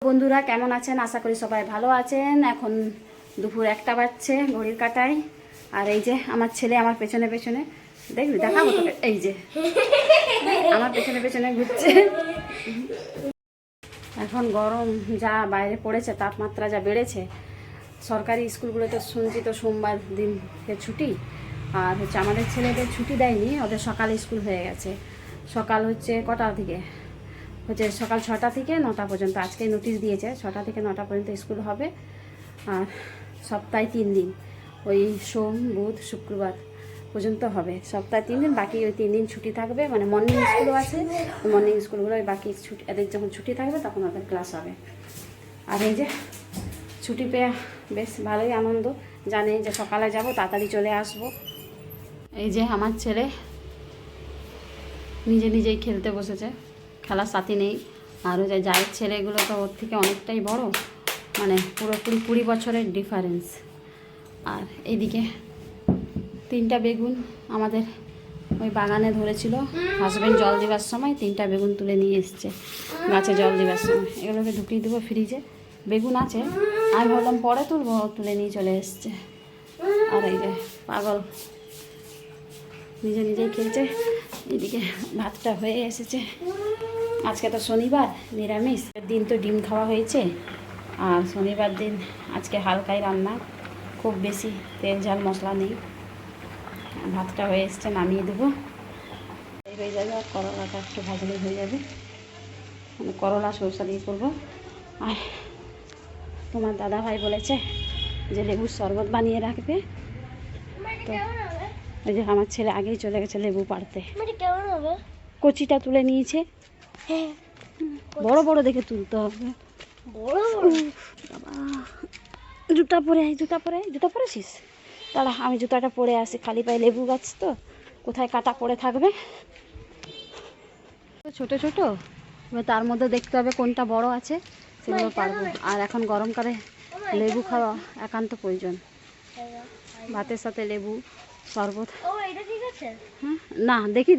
বন্ধুরা কেমন আছেন? আশা করি সবাই ভালো আছেন। এখন দুপুর 1টা বাজছে ঘড়ির কাঁটায়। আর এই যে আমার ছেলে আমার পেছনে পেছনে, দেখবি দেখাবো তোকে, এই যে আমার পেছনে পেছনে ঘুরছে। এখন গরম যা বাইরে পড়েছে, তাপমাত্রা যা বেড়েছে, সরকারি স্কুলগুলোতে শুনছি তো সোমবার দিনকে ছুটি। আর হচ্ছে আমাদের ছেলেদের ছুটি দেয়নি, ওদের সকালে স্কুল হয়ে গেছে। সকাল হচ্ছে কটা থেকে হচ্ছে সকাল 6টা থেকে 9টা পর্যন্ত। আজকে নোটিশ দিয়েছে 6টা থেকে 9টা পর্যন্ত স্কুল হবে। আর সপ্তাহে 3 দিন, ওই সোম বুধ শুক্রবার পর্যন্ত হবে। সপ্তাহে 3 দিন, বাকি ওই 3 দিন ছুটি থাকবে। মানে মর্নিং স্কুলও আছে, মর্নিং স্কুলগুলো বাকি ছুটি, এদের যখন ছুটি থাকবে তখন ওদের ক্লাস হবে। আর এই যে ছুটি পেয়ে বেশ ভালোই আনন্দ, জানে যে সকালে যাব তাড়াতাড়ি চলে আসব। এই যে আমার ছেলে নিজে নিজেই খেলতে বসেছে, খেলার সাথী নেই। আর ওই যে জায়ের ছেলেগুলো তো ওর থেকে অনেকটাই বড়, মানে পুরোপুরি 20 বছরের ডিফারেন্স। আর এইদিকে 3টা বেগুন আমাদের ওই বাগানে ধরেছিল, হাজব্যান্ড জল দেওয়ার সময় 3টা বেগুন তুলে নিয়ে এসছে গাছে জল দেওয়ার সময়। এগুলোকে ঢুকিয়ে দেবো ফ্রিজে। বেগুন আছে, আমি ভাবলাম পরে তুলবো, তুলে নিয়ে চলে এসছে। আর এই যে পাগল নিজে নিজেই খেলছে। এদিকে ভাতটা হয়ে এসেছে। আজকে তো শনিবার, নিরামিষ দিন, তো ডিম খাওয়া হয়েছে। আর শনিবার দিন আজকে হালকাই রান্না, খুব বেশি তেল ঝাল মশলা নেই। ভাতটা হয়ে এসছে, নামিয়ে দেবো, হয়ে যাবে। আর করলাটা একটু ভাজলেই হয়ে যাবে। মানে করলা সরষা দিয়ে করবো। আর তোমার দাদা ভাই বলেছে যে লেবুর শরবত বানিয়ে রাখবে। তো ওই যে আমার ছেলে আগেই চলে গেছে লেবু পাড়তে। কচিটা তুলে নিয়েছে, বড় বড় দেখে তুলতে হবে। জুতা পরেছিস? দাঁড়া, আমি জুতাটা পরে আসি। খালি পায়ে লেবু গাছ তো, কোথায় কাটা পড়ে থাকবে। ছোট ছোট, এবার তার মধ্যে দেখতে হবে কোনটা বড় আছে, সেগুলো পারবো। আর এখন গরমকালে লেবু খাওয়া একান্ত প্রয়োজন। ভাতের সাথে লেবু শরবত। হ্যাঁ, না দেখি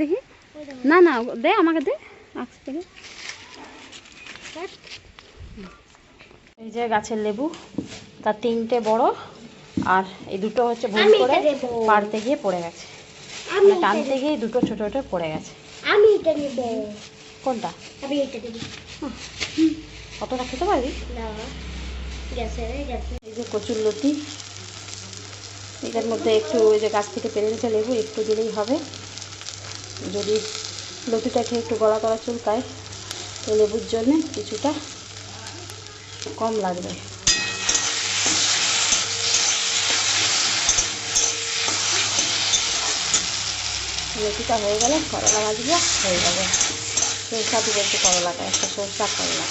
না না, দে আমাকে, দে আজ থেকে। এই যে গাছের লেবু, তার 3টে বড়, আর এই দুটো হচ্ছে ভুল করে পাড়তে গিয়ে পড়ে গেছে। মানে টানতে গিয়ে দুটো ছোট ছোট পড়ে গেছে। আমি এটা নেব। কোনটা? আমি এটা দেব। কতটা খেতে পারবি? না, গ্যাসে। এই যে কচুর লতি, এটার মধ্যে একটু ওই যে গাছ থেকে পেরে নিতে লেবু একটু দিলেই হবে। যদি লতিটা খেয়ে একটু গলা গলা চুলকায়, তো লেবুর জন্যে কিছুটা কম লাগবে। লতিটা হয়ে গেলে করলা ভাজবো, হয়ে যাবে। সরষা দিব একটু করলাটা, একটা সরষা করলা।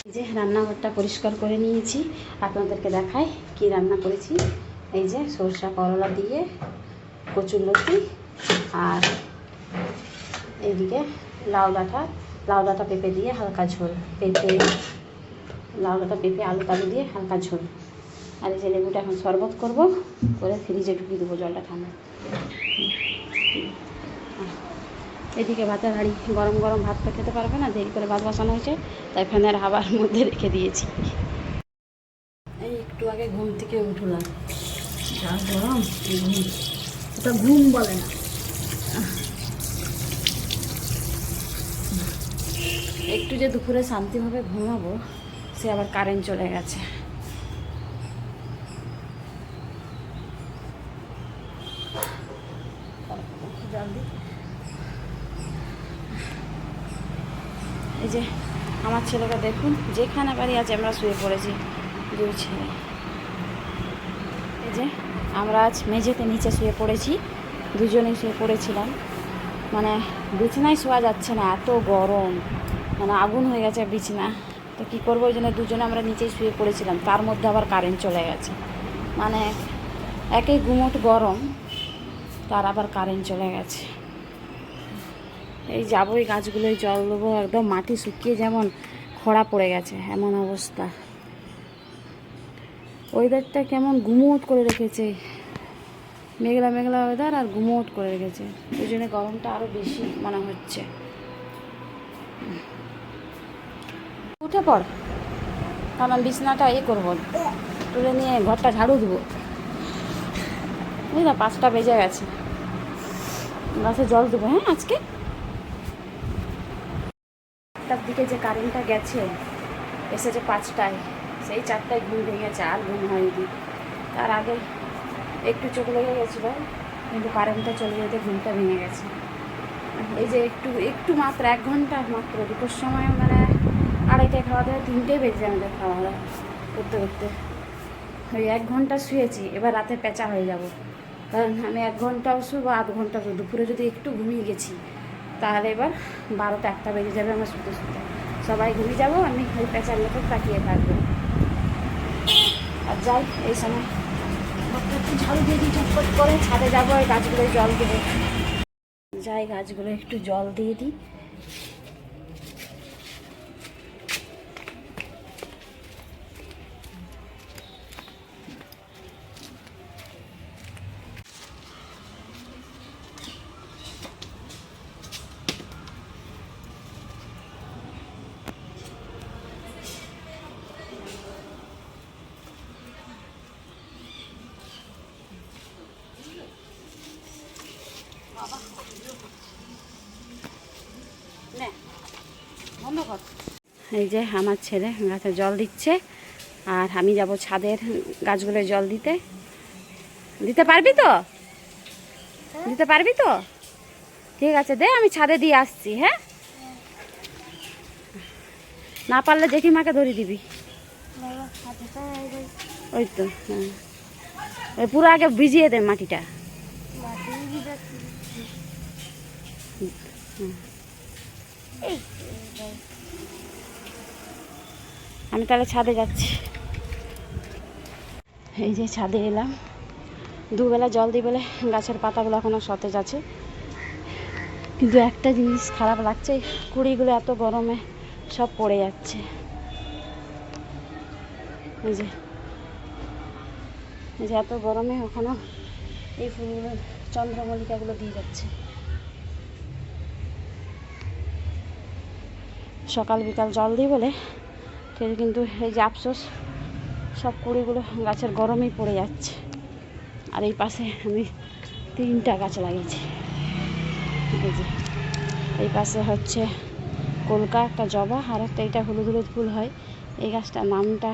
এই যে রান্নাঘরটা পরিষ্কার করে নিয়েছি, আপনাদেরকে দেখাই কি রান্না করেছি। এই যে সরষা করলা দিয়ে কচুর লতি, আর এইদিকে লাউ ডাঁটা পেঁপে দিয়ে হালকা ঝোল, লাউ ডাঁটা পেঁপে আলু টালু দিয়ে হালকা ঝোল। আর এই যে লেবুটা এখন শরবত করবো, করে ফ্রিজে ঢুকিয়ে দেবো, জলটা ঠান্ডা। এদিকে ভাতের হাঁড়ি, গরম গরম ভাত তো খেতে পারবে না, দেরি করে ভাত বসানো হয়েছে, তাই ফ্যানের হাওয়ার মধ্যে রেখে দিয়েছি। এই একটু আগে ঘুম থেকে উঠলাম, যা গরম, ওটা ঘুম বলে না। একটু যে দুপুরে শান্তিভাবে ঘুমাবো, সে আবার কারেন্ট চলে গেছে। এই যে আমার ছেলেকে দেখুন, যেখানে বাড়ি আছে আমরা শুয়ে পড়েছি, 2 ছেলে। এই যে আমরা আজ মেঝেতে নিচে শুয়ে পড়েছি, দুজনেই শুয়ে পড়েছিলাম। মানে বিছানায় শোয়া যাচ্ছে না, এত গরম, মানে আগুন হয়ে গেছে বিছানা। তো কী করবো, ওই জন্য দুজনে আমরা নিচেই শুয়ে পড়েছিলাম। তার মধ্যে আবার কারেন্ট চলে গেছে, মানে একই গুমোট গরম, তার আবার কারেন্ট চলে গেছে। এই যাবো, এই গাছগুলোয় জল দেবো, একদম মাটি শুকিয়ে যেমন খরা পড়ে গেছে, এমন অবস্থা। ওয়েদারটা কেমন গুমোট করে রেখেছে, মেঘলা মেঘলা ওয়েদার আর গুমোট করে রেখেছে, ওই জন্য গরমটা আরও বেশি মনে হচ্ছে। উঠে পড়, কারণ বিছনাটা করবো, তুলে নিয়ে ঘরটা ঝাড়ু দেবো। বুঝলি না, 5টা বেজে গেছে, গাছে জল দেবো। হ্যাঁ, আজকে 4টার দিকে যে কারেন্টটা গেছে, এসেছে 5টায়, সেই 4টায় ঘুম ভেঙেছে, আর ঘুম হয়নি। তার আগে একটু চোখ লেগে গেছিলো, কিন্তু কারেন্টটা চলে যেতে ঘুমটা ভেঙে গেছে। এই যে একটু মাত্র 1 ঘন্টা মাত্র, দুটোর সময় মানে 2:30টায় খাওয়া দাওয়া, 3টে বেজে আমাদের খাওয়া দাওয়া করতে করতে। ওই 1 ঘন্টা শুয়েছি, এবার রাতে পেঁচা হয়ে যাব, কারণ আমি 1 ঘন্টাও শুবো, আধ ঘন্টা শুবো। দুপুরে যদি একটু ঘুমিয়ে গেছি, তাহলে এবার 12টা 1টা বেজে যাবে আমার শুতে শুতে। সবাই ঘুমিয়ে যাবো, আমি ওই পেঁচার মতো তাকিয়ে থাকবো। আর যাই, এই সময় ঘরটা একটু ঝাড়ু দিয়ে দিই চটপট করে, ছাদে যাবো, ওই গাছগুলোয় জল দেবো। যাই, গাছগুলো একটু জল দিয়ে দিই। এই যে আমার ছেলে গাছে জল দিচ্ছে, আর আমি যাব ছাদের গাছগুলোয় জল দিতে। দিতে পারবি তো? দিতে পারবি তো? ঠিক আছে, দে, আমি ছাদে দিয়ে আসছি। হ্যাঁ, না পারলে জেঠিমাকে ধরে দিবি। ওই তো, হ্যাঁ, ওই পুরো আগে ভিজিয়ে দে মাটিটা। আমি তাহলে ছাদে যাচ্ছি। এই যে ছাদে এলাম, দুবেলা জল দিই বলে গাছের পাতাগুলো এখনো সতেজ আছে, কিন্তু একটা জিনিস খারাপ লাগছে, কুড়িগুলো এত গরমে সব পড়ে যাচ্ছে। এই যে এত গরমে এখনো এই ফুলগুলো, চন্দ্রমল্লিকাগুলো দিয়ে যাচ্ছে। সকাল বিকাল জল দিই বলে কিন্তু এই যে আফসোস, সব কুড়িগুলো গাছের গরমেই পড়ে যাচ্ছে। আর এই পাশে আমি 3টা গাছ লাগিয়েছি। এই যে এই পাশে হচ্ছে কলকা, একটা জবা, আর একটা এটা হলুদ হলুদ ফুল হয়। এই গাছটার নামটা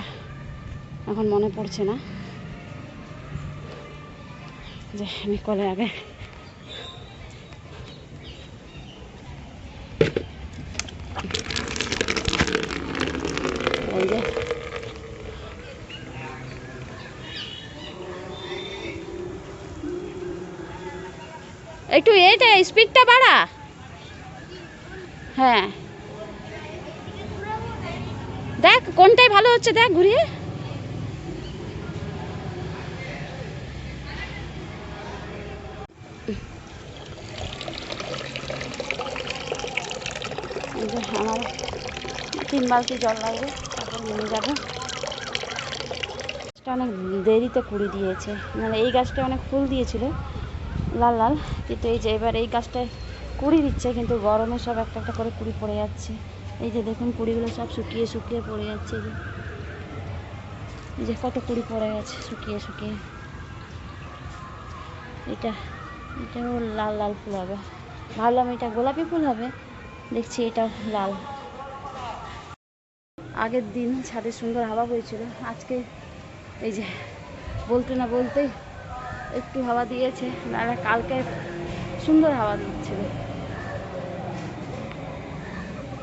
এখন মনে পড়ছে না, যে আমি কলে আগে এই যে একটু এটা স্পিডটা বাড়া। হ্যাঁ, দেখ কোনটাই ভালো হচ্ছে, দেখ ঘুরিয়ে। আমার 3 বালতি জল লাগবে, তারপর নিয়ে যাবো। অনেক দেরিতে কুড়ি দিয়েছে, মানে এই গাছটা অনেক ফুল দিয়েছিল লাল লাল, কিন্তু এই যে এবার এই গাছটায় কুড়ি দিচ্ছে, কিন্তু গরমে সব একটা একটা করে কুড়ি পড়ে যাচ্ছে। এই যে দেখুন, কুড়িগুলো সব শুকিয়ে শুকিয়ে পড়ে যাচ্ছে। এই যে কত কুড়ি পড়ে গেছে শুকিয়ে শুকিয়ে। এটাও লাল লাল ফুল হবে, ভাবলাম এটা গোলাপি ফুল হবে, দেখছি এটা লাল। আগের দিন ছাদে সুন্দর হাওয়া বইছিল, আজকে এই যে বলতে না বলতেই একটু হাওয়া দিয়েছে, নাহলে কালকে সুন্দর হাওয়া দিচ্ছিল।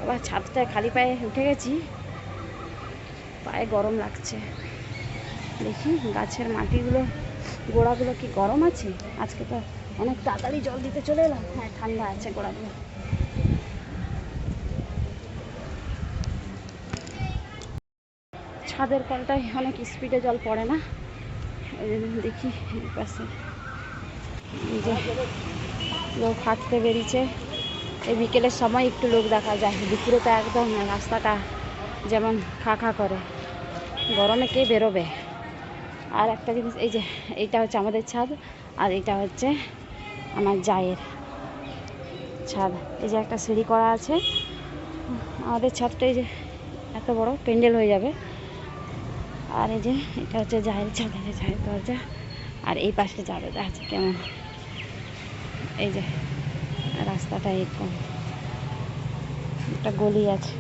আবার ছাদটায় খালি পায়ে উঠে গেছি, পায়ে গরম লাগছে। দেখি গাছের মাটিগুলো, গোড়াগুলো কি গরম আছে। আজকে তো অনেক তাড়াতাড়ি জল দিতে চলে এলাম। হ্যাঁ, ঠান্ডা আছে গোড়াগুলো। ছাদের কলটায় অনেক স্পিডে জল পড়ে না, ওই জন্য দেখি এই পাশে এই যে লোক হাঁটতে বেরিয়েছে। এই বিকেলের সময় একটু লোক দেখা যায়, দুপুরে তো একদম রাস্তাটা যেমন খা খা করে, গরমে কে বেরোবে। আর একটা জিনিস, এই যে এইটা হচ্ছে আমাদের ছাদ, আর এটা হচ্ছে আমার জায়ের ছাদ। এই যে একটা সিঁড়ি করা আছে, আমাদের ছাদটা এই যে এত বড় প্যান্ডেল হয়ে যাবে। আর এই যে এটা হচ্ছে জাহের জাহের দরজা। আর এই পাশে দরজা আছে কেমন, এই যে রাস্তাটা এরকম একটা গলি আছে।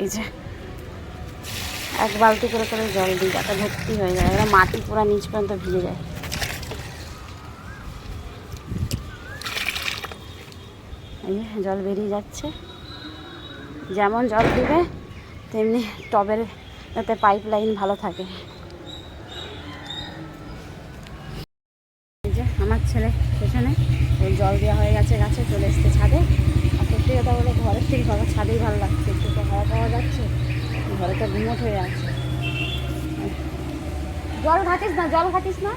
এই যে এক বালতি করে করে জল দিই যাতে ভর্তি হয়ে যায়, এবার মাটি পুরো নিচ পর্যন্ত ভিজে যায়। এই যে জল বেরিয়ে যাচ্ছে, যেমন জল দিবে তেমনি টবের যাতে পাইপ লাইন ভালো থাকে। এই যে আমার ছেলে পেছনে ওই জল দেওয়া হয়ে গেছে, গাছে চলে এসছে ছাদে। আর সত্যি কথা বলে ঘরের থেকে ঘরে ছাদেই ভালো লাগছে, একটু তো হাওয়া পাওয়া যাচ্ছে, ঘরে তো ঘুমোট হয়ে আছে। জল ঘাটিস না, জল ঘাটিস না।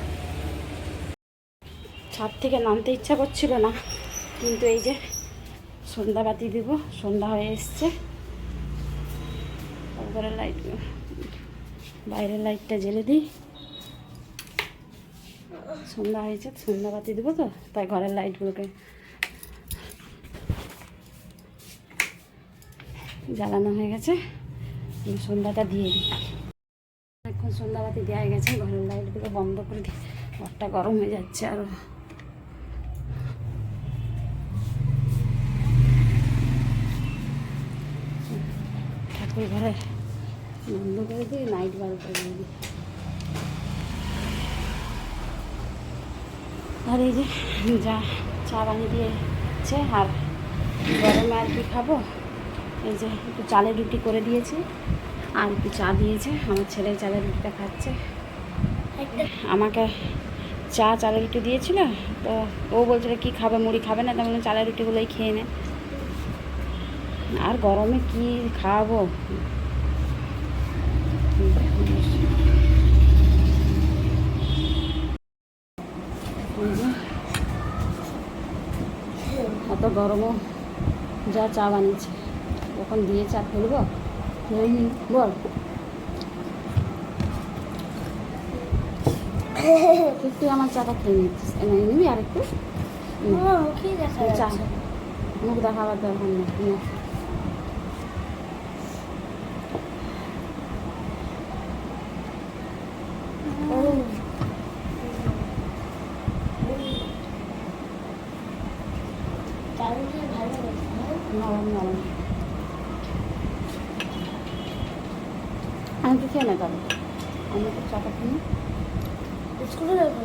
ছাদ থেকে নামতে ইচ্ছা করছিল না, কিন্তু এই যে সন্ধ্যাবাতি দিব, সন্ধ্যা হয়ে এসছে। ঘরের লাইট, বাইরের লাইটটা জ্বেলে দিই, সন্ধ্যা হয়েছে, সন্ধ্যাবাতি দিব তো তাই ঘরের লাইটগুলোকে জ্বালানো হয়ে গেছে, সন্ধ্যাটা দিয়ে দিই। এখন সন্ধ্যাবাতি দেওয়া হয়ে গেছে, ঘরের লাইটগুলো বন্ধ করে দিই, ঘরটা গরম হয়ে যাচ্ছে আরও। ঠাকুর ঘরে বন্ধ করে দিই, নাইট বাল্বটা দিয়ে দিই। আর এই যে যা চা বানিয়ে দিয়েছে, আর গরমে আর কি খাবো, এই যে একটু চালের রুটি করে দিয়েছি আর একটু চা দিয়েছে। আমার ছেলে চালের রুটিটা খাচ্ছে, আমাকে চা চালের রুটি দিয়েছিল, তো ও বলছিল কি খাবে, মুড়ি খাবে না, তেমন চালের রুটিগুলোই খেয়ে নে। আর গরমে কি খাওয়াবো, অত গরমও যা চা বানিয়েছে তখন দিয়ে চা ফেলবো, বল একটু আমার চাটা খেয়ে নিচ্ছিস, নিবি আর একটু চা, মুখ দেখাবার দরকার নেই। নরম নরম আমি তো খেয়ে না, তবে আমি তো চাটা খাই, বিস্কুট আছে।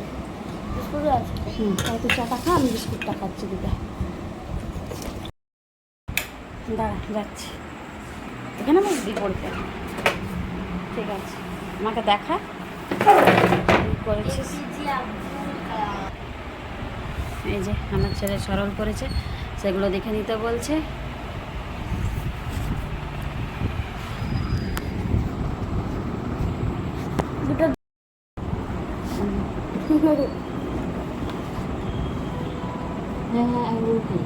তাই তুই চাটা খা, আমি বিস্কুটটা খাচ্ছি দিদা। দাঁড়া যাচ্ছি, এখানে বসবি পড়তে, ঠিক আছে, আমাকে দেখা করেছিস। এই যে আমার ছেলে সরল করেছে, সেগুলো দেখে নিতে বলছে। দুটো হ্যাঁ হ্যাঁ এমন কি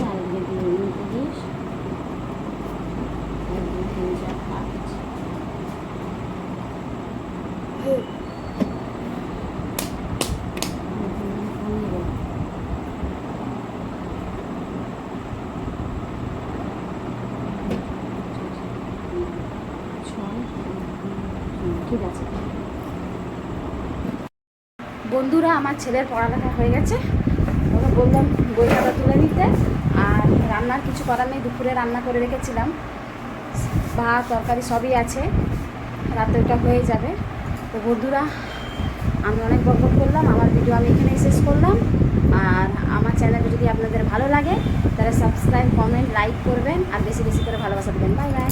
আর দিস, ঠিক আছে। বন্ধুরা আমার ছেলের পড়ালেখা হয়ে গেছে, ওকে বললাম বই খাতা তুলে নিতে, আর রান্নার কিছু করার নেই, দুপুরে রান্না করে রেখেছিলাম, ভাত তরকারি সবই আছে, রাতে ওটা হয়ে যাবে। তো বন্ধুরা আমি অনেক বকবক করলাম, আমার ভিডিও আমি এখানেই শেষ করলাম। আর আমার চ্যানেলটা যদি আপনাদের ভালো লাগে তাহলে সাবস্ক্রাইব, কমেন্ট, লাইক করবেন, আর বেশি বেশি করে ভালোবাসা দেবেন। Bye bye.